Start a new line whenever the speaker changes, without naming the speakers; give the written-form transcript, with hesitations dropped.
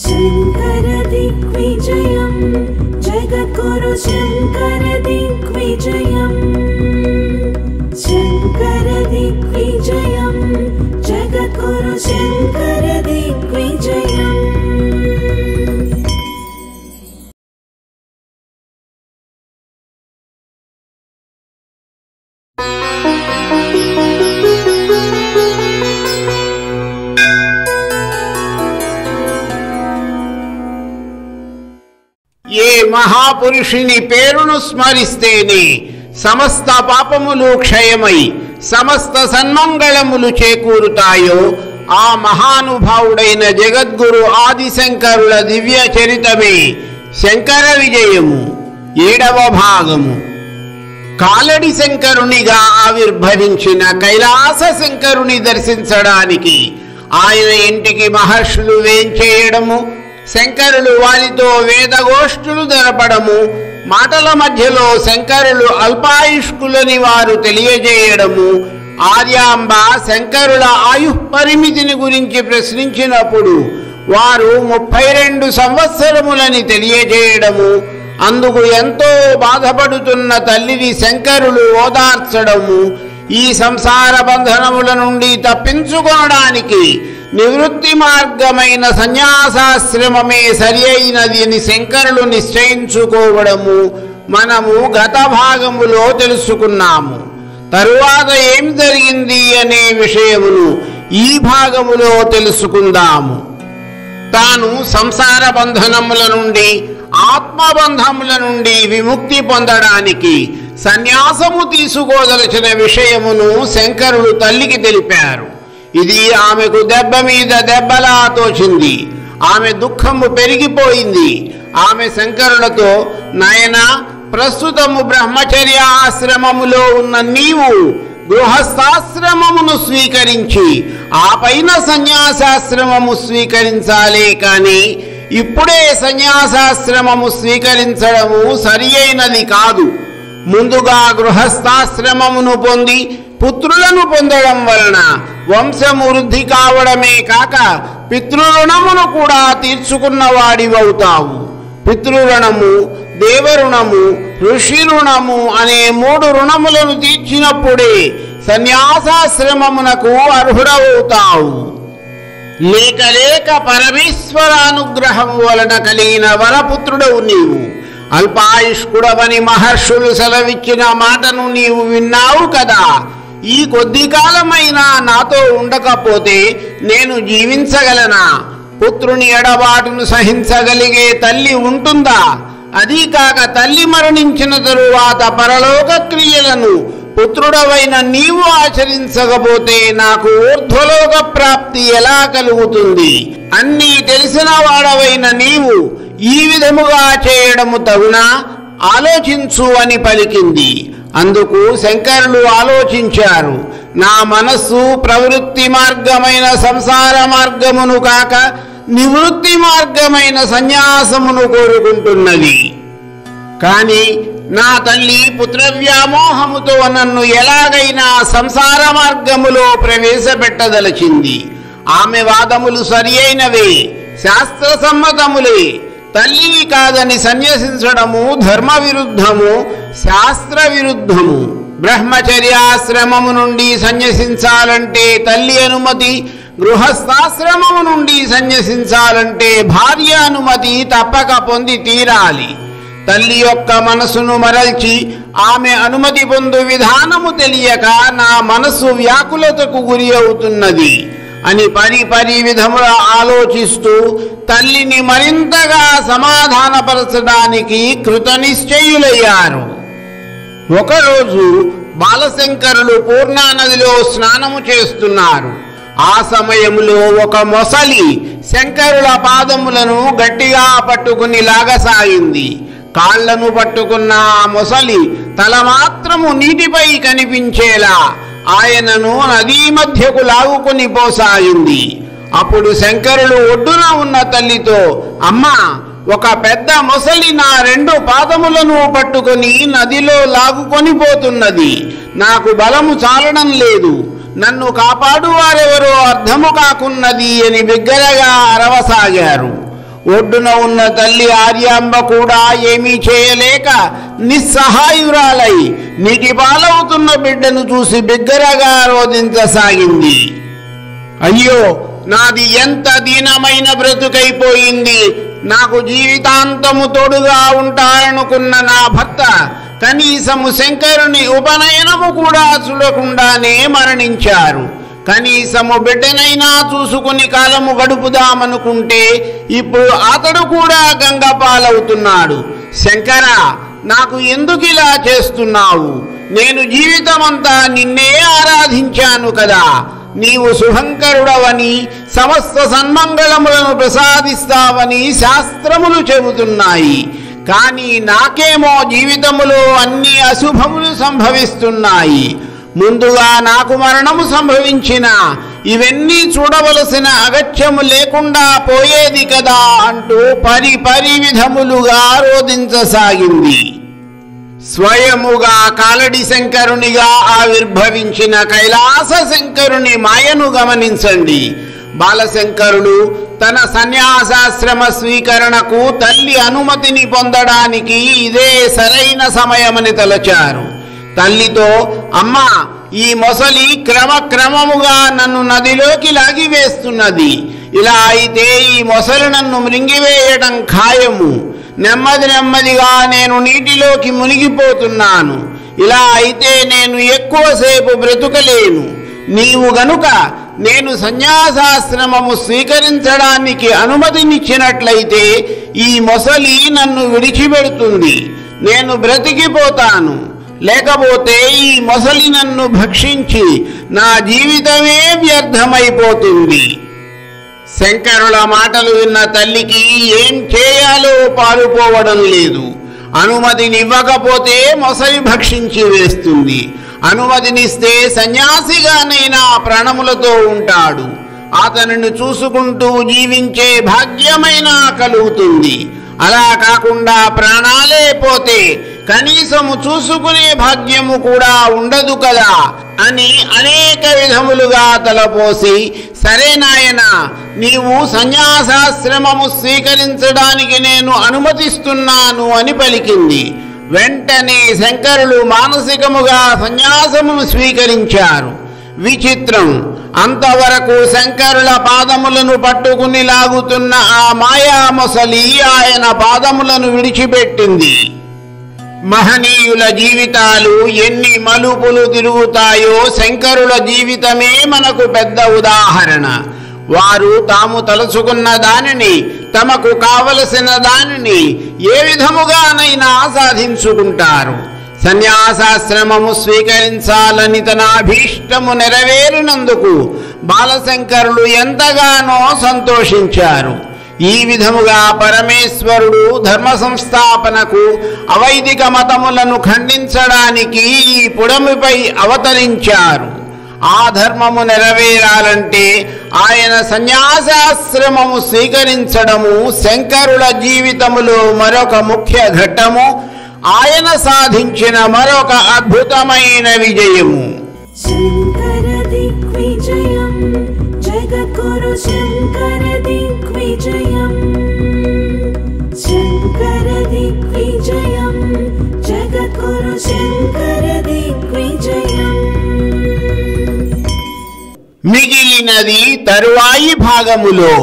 शंकर दिग्विजयं जगद्गुरु शंकर दिग्विजयं शंकर दिग्विजयं जगद्गुरु शंकर दिग्विजयं
ఏ మహాపురుషుని పేరును స్మరిస్తేనే సమస్త పాపములు క్షయమై సమస్త సన్మంగళములు చేకూరుతాయో ఆ మహానుభావుడైన జగద్గురు ఆదిశంకరుల దివ్య చరితమే శంకర విజయము 7వ భాగము. కాలడి శంకరునిగా ఆవిర్భవించిన కైలాస శంకరుని దర్శించడానికి ఆయన ఇంటికి మహర్షులు వేంచేయడము, శంకరులు వారితో వేదగోష్ఠులు జరపడము, మాటల మధ్యలో శంకరులు అల్పాయుష్కులని వారు తెలియజేయడము, ఆర్యాంబ శంకరుల ఆయుఃపరిమితిని గురించి ప్రశ్నించినప్పుడు వారు 32 సంవత్సరములని తెలియజేయడము, అందుకు ఎంతో బాధపడుతున్న తల్లిని శంకరులు ఓదార్చడము, ఈ సంసార బంధనముల నుండి తప్పించుకోవడానికి నివృత్తి మార్గమైన సన్యాసాశ్రమమే సరి అయినది అని శంకరులు నిశ్చయించుకోవడము మనము గత భాగములో తెలుసుకున్నాము. తరువాత ఏం జరిగింది అనే విషయమును ఈ భాగములో తెలుసుకుందాము. తాను సంసార బంధనముల నుండి ఆత్మబంధముల నుండి విముక్తి పొందడానికి సన్యాసము తీసుకోదలచిన విషయమును శంకరులు తల్లికి తెలిపారు. ఇది ఆమెకు దెబ్బ మీద దెబ్బలా తోచింది. ఆమె దుఃఖము పెరిగిపోయింది. ఆమె శంకరులతో, నాయనా, ప్రస్తుతము బ్రహ్మచర్య ఆశ్రమములో ఉన్న నీవు గృహస్థాశ్రమమును స్వీకరించి ఆ పైన సన్యాసాశ్రమము స్వీకరించాలే కాని ఇప్పుడే సన్యాసాశ్రమము స్వీకరించడము సరి అయినది కాదు. ముందుగా గృహస్థాశ్రమమును పొంది పుత్రులను పొందడం వలన వంశము వృద్ధి కావడమే కాక పితృరుణమును కూడా తీర్చుకున్నవాడివవుతావు. పితృరుణము, దేవరుణము, ఋషి రుణము అనే 3 రుణములను తీర్చినప్పుడే సన్యాసాశ్రమమునకు అర్హుడవుతావు. లేక లేక పరమేశ్వరానుగ్రహం వలన కలిగిన వరపుత్రుడవు నీవు. అల్పాయుష్కుడవని మహర్షులు సెలవిచ్చిన మాటను నీవు విన్నావు కదా. ఈ కొద్ది కాలమైనా నాతో ఉండకపోతే నేను జీవించగలనా? పుత్రుని ఎడబాటును సహించగలిగే తల్లి ఉంటుందా? అదీ కాక తల్లి మరణించిన తరువాత పరలోక క్రియలను పుత్రుడవైన నీవు ఆచరించకపోతే నాకు ఊర్ధ్వలోక ప్రాప్తి ఎలా కలుగుతుంది? అన్నీ తెలిసిన వాడవైన నీవు ఈ విధముగా చేయడము తగునా? ఆలోచించు అని పలికింది. అందుకు శంకరులు ఆలోచించారు. నా మనస్సు ప్రవృత్తి మార్గమైన సంసార మార్గమును కాక నివృత్తి మార్గమైన సన్యాసమును కోరుకుంటున్నది. కాని నా తల్లి పుత్రవ్యామోహముతో నన్ను ఎలాగైనా సంసార మార్గములో ప్రవేశపెట్టదలచింది. ఆమె వాదములు సరి అయినవే, శాస్త్ర సమ్మతములే. తల్లిని కాదని సన్యసించడము ధర్మ విరుద్ధము, శాస్త్ర విరుద్ధము. బ్రహ్మచర్యాశ్రమము నుండి సన్యసించాలంటే తల్లి అనుమతి, గృహస్థాశ్రమము నుండి సన్యసించాలంటే భార్య అనుమతి తప్పక పొంది తీరాలి. తల్లి యొక్క మనసును మరల్చి ఆమె అనుమతి పొందు విధానము తెలియక నా మనస్సు వ్యాకులతకు గురి అవుతున్నది అని పరి విధముల ఆలోచిస్తూ తల్లిని మరింతగా సమాధానపరచడానికి కృతనిశ్చయులయ్యారు. ఒకరోజు బాలశంకరులు పూర్ణానదిలో స్నానము చేస్తున్నారు. ఆ సమయంలో ఒక మొసలి శంకరుల పాదములను గట్టిగా పట్టుకుని లాగసాగింది. కాళ్లను పట్టుకున్న ఆ మొసలి తల మాత్రము నీటిపై కనిపించేలా ఆయనను నదీ మధ్యకు లాగుకుని పోసాగింది. అప్పుడు శంకరులు ఒడ్డున ఉన్న తల్లితో, అమ్మా, ఒక పెద్ద మొసలి నా 2 పాదములను పట్టుకుని నదిలో లాగుకొని పోతున్నది. నాకు బలము చాలడం లేదు. నన్ను కాపాడు వారెవరో అర్థము కాకున్నది అని బిగ్గరగా అరవసాగారు. ఒడ్డున ఉన్న తల్లి ఆర్యాంబ కూడా ఏమీ చేయలేక నిస్సహాయురాలై నీటి పాలవుతున్న బిడ్డను చూసి బిగ్గరగా రోదించసాగింది. అయ్యో, నాది ఎంత దీనమైన బ్రతుకైపోయింది. నాకు జీవితాంతము తోడుగా ఉంటారనుకున్న నా భర్త కనీసము శంకరుని ఉపనయనము కూడా చూడకుండానే మరణించారు. కనీసము బిడ్డనైనా చూసుకుని కాలము గడుపుదామనుకుంటే ఇప్పుడు అతడు కూడా గంగ పాలవుతున్నాడు. శంకర, నాకు ఎందుకిలా చేస్తున్నావు? నేను జీవితమంతా నిన్నే ఆరాధించాను కదా. నీవు శుభంకరుడవని, సమస్త సన్మంగళములను ప్రసాదిస్తావని శాస్త్రములు చెబుతున్నాయి. కానీ నాకేమో జీవితములో అన్ని అశుభములు సంభవిస్తున్నాయి. ముందుగా నాకు మరణము సంభవించిన ఇవన్నీ చూడవలసిన అగత్యము లేకుండా పోయేది కదా అంటూ పరి విధములుగా రోదించసాగింది. స్వయముగా కాలడి శంకరునిగా ఆవిర్భవించిన కైలాస శంకరుని మాయను గమనించండి. బాలశంకరుడు తన సన్యాసాశ్రమ స్వీకరణకు తల్లి అనుమతిని పొందడానికి ఇదే సరైన సమయమని తలచారు. తల్లితో, అమ్మా, ఈ మొసలి క్రమక్రమముగా నన్ను నదిలోకి లాగివేస్తున్నది. ఇలా అయితే ఈ మొసలి నన్ను మృంగివేయడం ఖాయము. నెమ్మదిగా నేను నీటిలోకి మునిగిపోతున్నాను. ఇలా అయితే నేను ఎక్కువసేపు బ్రతుకలేను. నీవు గనుక నేను సన్యాసాశ్రమము స్వీకరించడానికి అనుమతినిచ్చినట్లయితే ఈ మొసలి నన్ను విడిచిపెడుతుంది. నేను బ్రతికిపోతాను. లేకపోతే ఈ మొసలి నన్ను భక్షించి నా జీవితమే వ్యర్థమైపోతుంది. శంకరుల మాటలు విన్న తల్లికి ఏం చేయాలో పాలుపోవడం లేదు. అనుమతినివ్వకపోతే మొసలి భక్షించి వేస్తుంది. అనుమతినిస్తే సన్యాసిగానైనా ప్రాణములతో ఉంటాడు. అతనిని చూసుకుంటూ జీవించే భాగ్యమైనా కలుగుతుంది. అలా కాకుండా ప్రాణాలే పోతే కనీసము చూసుకునే భాగ్యము కూడా ఉండదు కదా అని అనేక విధములుగా తలపోసి, సరే నాయన, నీవు సన్యాసాశ్రమము స్వీకరించడానికి నేను అనుమతిస్తున్నాను అని పలికింది. వెంటనే శంకరులు మానసికముగా సన్యాసమును స్వీకరించారు. విచిత్రం, అంతవరకు శంకరుల పాదములను పట్టుకుని లాగుతున్న ఆ మాయా మొసలి ఆయన పాదములను విడిచిపెట్టింది. మహనీయుల జీవితాలు ఎన్ని మలుపులు తిరుగుతాయో శంకరుల జీవితమే మనకు పెద్ద ఉదాహరణ. వారు తాము తలుచుకున్న దానిని, తమకు కావలసిన దానిని ఏ విధముగానైనా సాధించుకుంటారు. సన్యాసాశ్రమము స్వీకరించాలని తన అభీష్టము నెరవేరినందుకు బాలశంకరులు ఎంతగానో సంతోషించారు. ఈ విధముగా పరమేశ్వరుడు ధర్మ సంస్థాపనకు, అవైదిక మతములను ఖండించడానికి ఈ పుడమిపై అవతరించారు. ఆ ధర్మము నెరవేరాలంటే ఆయన సన్యాసాశ్రమము స్వీకరించడము శంకరుల జీవితములో మరొక ముఖ్య ఘట్టము, ఆయన సాధించిన మరొక అద్భుతమైన విజయము.
శంకర దిగ్విజయం జగద్గురు శంకర దిగ్విజయం. శంకర దిగ్విజయం జగద్గురు శంకర దిగ్విజయం.
మిగిలినది తరువాయి భాగములో.